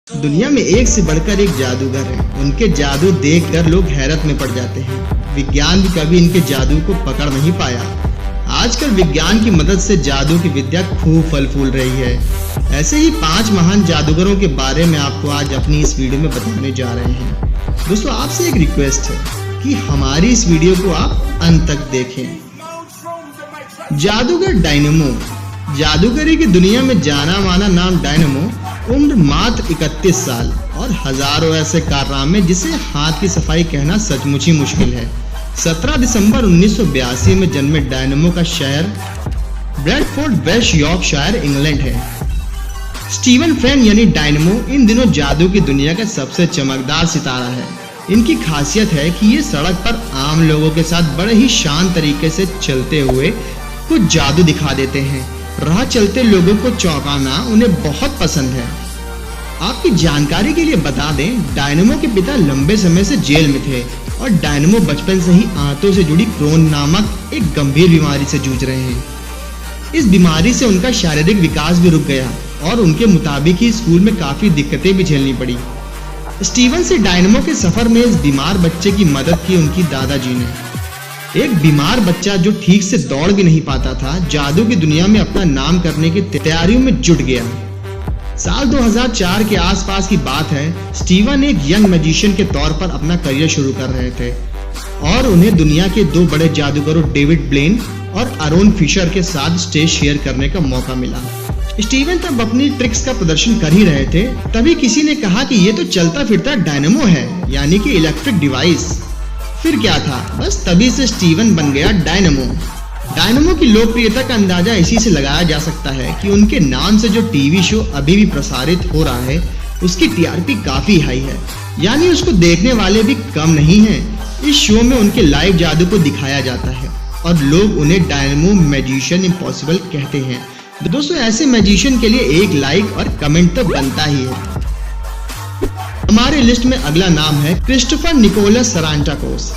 दुनिया में एक से बढ़कर एक जादूगर है। उनके जादू देखकर लोग हैरत में पड़ जाते हैं। विज्ञान भी कभी इनके जादू को पकड़ नहीं पाया। आजकल विज्ञान की मदद से जादू की विद्या खूब फल फूल रही है। ऐसे ही 5 महान जादूगरों के बारे में आपको आज अपनी इस वीडियो में बताने जा रहे हैं। दोस्तों, आपसे एक रिक्वेस्ट है कि हमारी इस वीडियो को आप अंत तक देखें। जादूगर डायनेमो। जादूगरी की दुनिया में जाना माना नाम डायनेमो, उम्र मात्र 31 साल और हजारों ऐसे कारनामे जिसे हाथ की सफाई कहना सचमुच ही मुश्किल है। 17 दिसंबर 1982 में जन्मे डायनेमो का शहर ब्रैडफोर्ड, वेस्ट यॉर्कशायर, इंग्लैंड है। स्टीवन फ्रेन यानी डायनेमो इन दिनों जादू की दुनिया का सबसे चमकदार सितारा है। इनकी खासियत है कि ये सड़क पर आम लोगों के साथ बड़े ही शांत तरीके से चलते हुए कुछ जादू दिखा देते हैं। राह चलते लोगों को चौंकाना उन्हें बहुत पसंद है। आपकी जानकारी के लिए बता दें, डायनेमो के पिता लंबे समय से जेल में थे और डायनेमो बचपन से ही आंतों से जुड़ी क्रोन नामक एक गंभीर बीमारी से जूझ रहे हैं। इस बीमारी से उनका शारीरिक विकास भी रुक गया और उनके मुताबिक ही स्कूल में काफी दिक्कतें भी झेलनी पड़ी। स्टीवन से डायनेमो के सफर में इस बीमार बच्चे की मदद की उनकी दादाजी ने। एक बीमार बच्चा जो ठीक से दौड़ भी नहीं पाता था, जादू की दुनिया में अपना नाम करने की तैयारियों में जुट गया। साल 2004 के आसपास की बात है। स्टीवन एक यंग मैजिशियन के तौर पर अपना करियर शुरू कर रहे थे और उन्हें दुनिया के 2 बड़े जादूगरों डेविड ब्लेन और आरोन फिशर के साथ स्टेज शेयर करने का मौका मिला। स्टीवन तब अपनी ट्रिक्स का प्रदर्शन कर ही रहे थे, तभी किसी ने कहा कि ये तो चलता फिरता डायनेमो है, यानी कि इलेक्ट्रिक डिवाइस। फिर क्या था, बस तभी से स्टीवन बन गया डायनेमो। डायनेमो की लोकप्रियता का अंदाजा इसी से लगाया जा सकता है कि उनके नाम से जो टीवी शो अभी भी प्रसारित हो रहा है, उसकी टीआरपी काफी हाई है, यानी उसको देखने वाले भी कम नहीं हैं। इस शो में उनके लाइव जादू को दिखाया जाता है और लोग उन्हें डायनेमो मैजिशियन इम्पॉसिबल कहते हैं। दोस्तों, ऐसे मैजिशियन के लिए एक लाइक और कमेंट तो बनता ही है। हमारे लिस्ट में अगला नाम है क्रिस्टोफर निकोलस सरांटाकोस।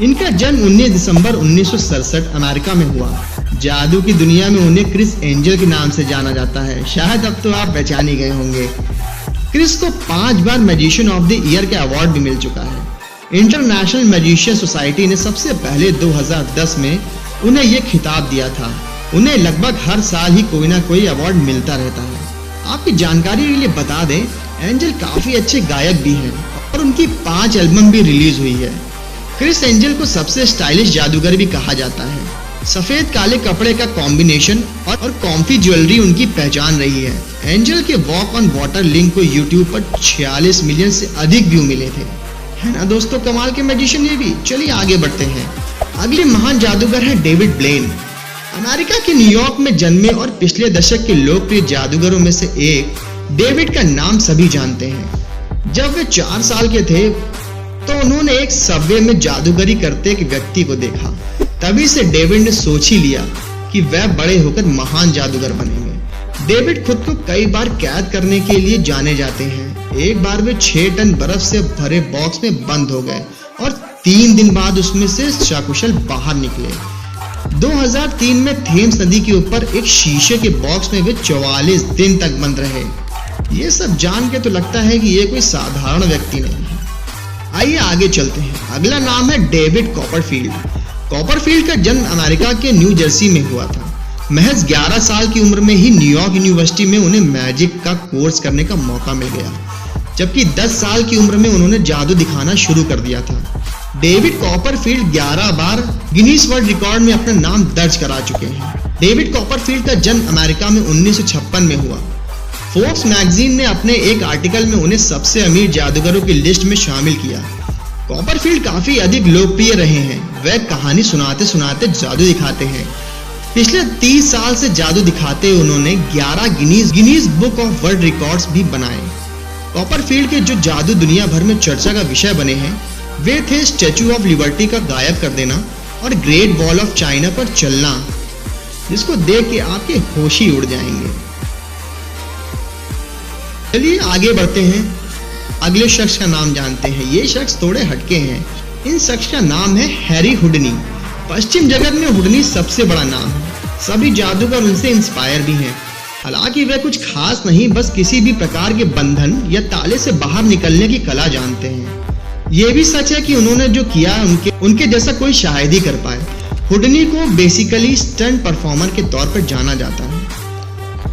इनका जन्म 19 दिसंबर 1967 अमेरिका में हुआ। जादू की दुनिया में उन्हें क्रिस एंजल के नाम से जाना जाता है। शायद अब तो आप पहचान ही गए होंगे। क्रिस को 5 बार मैजिशियन ऑफ द ईयर का अवार्ड भी मिल चुका है। इंटरनेशनल मैजिशियन सोसाइटी ने सबसे पहले 2010 में उन्हें यह खिताब दिया था। उन्हें लगभग हर साल ही कोई ना कोई अवार्ड मिलता रहता है। आपकी जानकारी के लिए बता दें, एंजल काफी अच्छे गायक भी हैं और उनकी 5 एल्बम भी रिलीज हुई है। क्रिस एंजल को सबसे स्टाइलिश जादूगर भी कहा जाता है। सफेद काले कपड़े का कॉम्बिनेशन और कॉम्फी ज्वेलरी उनकी पहचान रही है। एंजल के वॉक ऑन वाटर लिंक को यूट्यूब पर 46 मिलियन से अधिक व्यू मिले थे। है ना दोस्तों, कमाल के मैजिशियन ये भी। चलिए आगे बढ़ते हैं। अगले महान जादूगर है डेविड ब्लेन। अमेरिका के न्यूयॉर्क में जन्मे और पिछले दशक के लोकप्रिय जादूगरों में से एक डेविड का नाम सभी जानते हैं। जब वे 4 साल के थे तो उन्होंने एक सबवे में जादूगरी करते एक व्यक्ति को देखा। तभी से डेविड ने सोच ही लिया कि वह बड़े होकर महान जादूगर बनेंगे। डेविड खुद को कई बार कैद करने के लिए जाने जाते हैं। एक बार वे 6 टन बर्फ से भरे बॉक्स में बंद हो गए और 3 दिन बाद उसमें से सकुशल बाहर निकले। 2003 में थेम्स नदी के ऊपर एक शीशे के बॉक्स में वे 44 दिन तक बंद रहे। ये सब जान के तो लगता है कि ये कोई साधारण व्यक्ति नहीं है। आइए आगे चलते हैं। अगला नाम है डेविड कॉपरफील्ड। कॉपरफील्ड का जन्म अमेरिका के न्यू जर्सी में हुआ था। महज 11 साल की उम्र में ही न्यूयॉर्क यूनिवर्सिटी में उन्हें मैजिक का कोर्स करने का मौका मिल गया, जबकि 10 साल की उम्र में उन्होंने जादू दिखाना शुरू कर दिया था। डेविड कॉपरफील्ड 11 बार गिनीज वर्ल्ड रिकॉर्ड में अपना नाम दर्ज करा चुके हैं। डेविड कॉपरफील्ड का जन्म अमेरिका में 1956 में हुआ। फोर्ब्स मैगजीन ने अपने एक आर्टिकल में उन्हें सबसे अमीर जादूगरों की लिस्ट में शामिल किया। कॉपरफील्ड काफी अधिक लोकप्रिय रहे हैं। वह कहानी सुनाते सुनाते जादू दिखाते हैं। पिछले 30 साल से जादू दिखाते उन्होंने 11 Guinness book of world records भी बनाए। कॉपरफील्ड के जो जादू दुनिया भर में चर्चा का विषय बने हैं, वे थे स्टैच्यू ऑफ लिबर्टी का गायब कर देना और ग्रेट वॉल ऑफ चाइना पर चलना, जिसको देख के आपके होश ही उड़ जाएंगे। चलिए आगे बढ़ते हैं। अगले शख्स का नाम जानते हैं। ये शख्स थोड़े हटके हैं। इन शख्स का नाम है हैरी हुडनी। पश्चिम जगत में हुडनी सबसे बड़ा नाम है। सभी जादूगर उनसे इंस्पायर भी हैं। हालांकि वे कुछ खास नहीं, बस किसी भी प्रकार के बंधन या ताले से बाहर निकलने की कला जानते हैं। ये भी सच है कि उन्होंने जो किया उनके जैसा कोई शायद ही कर पाए। हुडनी को बेसिकली स्टंट परफॉर्मर के तौर पर जाना जाता है।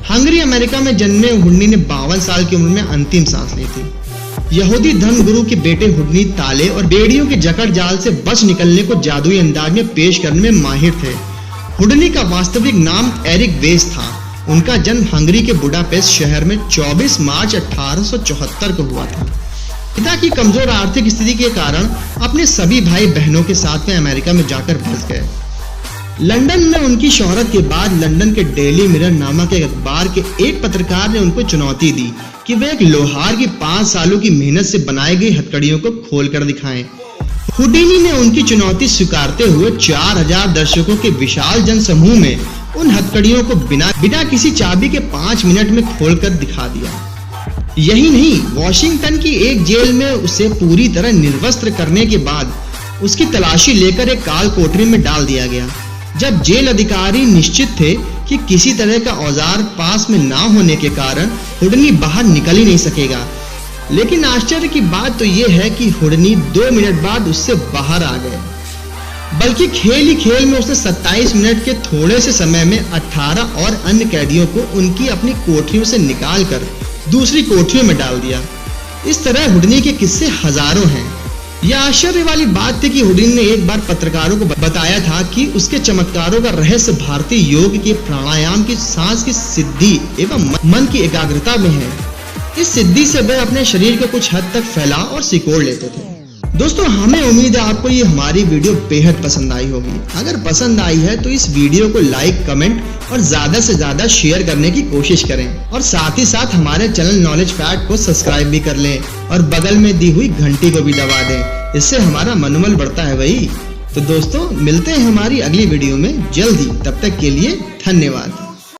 हंगरी अमेरिका में जन्मे हुडनी ने 52 साल की उम्र में अंतिम सांस ली थी। यहूदी धर्मगुरु के बेटे हुडनी ताले और बेड़ियों के जकड़ जाल से बच निकलने को जादुई अंदाज में पेश करने में माहिर थे। हुडनी का वास्तविक नाम एरिक वेस था। उनका जन्म हंगरी के बुडापेस्ट शहर में 24 मार्च 1874 को हुआ था। पिता की कमजोर आर्थिक स्थिति के कारण अपने सभी भाई बहनों के साथ में अमेरिका में जाकर बस गए। लंदन में उनकी शोहरत के बाद लंदन के डेली मिरर नामक एक अखबार के एक पत्रकार ने उनको चुनौती दी कि वे एक लोहार की 5 सालों की मेहनत से बनाई गई हथकड़ियों को खोलकर दिखाएं। हुडनी ने उनकी चुनौती स्वीकारते हुए 4000 दर्शकों के विशाल जनसमूह में उन हथकड़ियों को बिना किसी चाबी के 5 मिनट में खोलकर दिखा दिया। यही नहीं, वॉशिंगटन की एक जेल में उसे पूरी तरह निर्वस्त्र करने के बाद उसकी तलाशी लेकर एक काल कोठरी में डाल दिया गया। जब जेल अधिकारी निश्चित थे कि किसी तरह का औजार पास में ना होने के कारण हुडनी बाहर निकल ही नहीं सकेगा, लेकिन आश्चर्य की बात तो यह है कि हुडनी 2 मिनट बाद उससे बाहर आ गए। बल्कि खेल ही खेल में उसने 27 मिनट के थोड़े से समय में 18 और अन्य कैदियों को उनकी अपनी कोठरियों से निकालकर दूसरी कोठरियों में डाल दिया। इस तरह हुडनी के किस्से हजारों हैं। यह आश्चर्य वाली बात थी कि हुडनी ने एक बार पत्रकारों को बताया था कि उसके चमत्कारों का रहस्य भारतीय योग के प्राणायाम की सांस की सिद्धि एवं मन की एकाग्रता में है। इस सिद्धि से वे अपने शरीर को कुछ हद तक फैला और सिकोड़ लेते थे। दोस्तों, हमें उम्मीद है आपको ये हमारी वीडियो बेहद पसंद आई होगी। अगर पसंद आई है तो इस वीडियो को लाइक, कमेंट और ज्यादा से ज्यादा शेयर करने की कोशिश करें और साथ ही साथ हमारे चैनल नॉलेज फैक्ट को सब्सक्राइब भी कर लें और बगल में दी हुई घंटी को भी दबा दें। इससे हमारा मनोबल बढ़ता है भाई। तो दोस्तों, मिलते हैं हमारी अगली वीडियो में जल्द ही। तब तक के लिए धन्यवाद।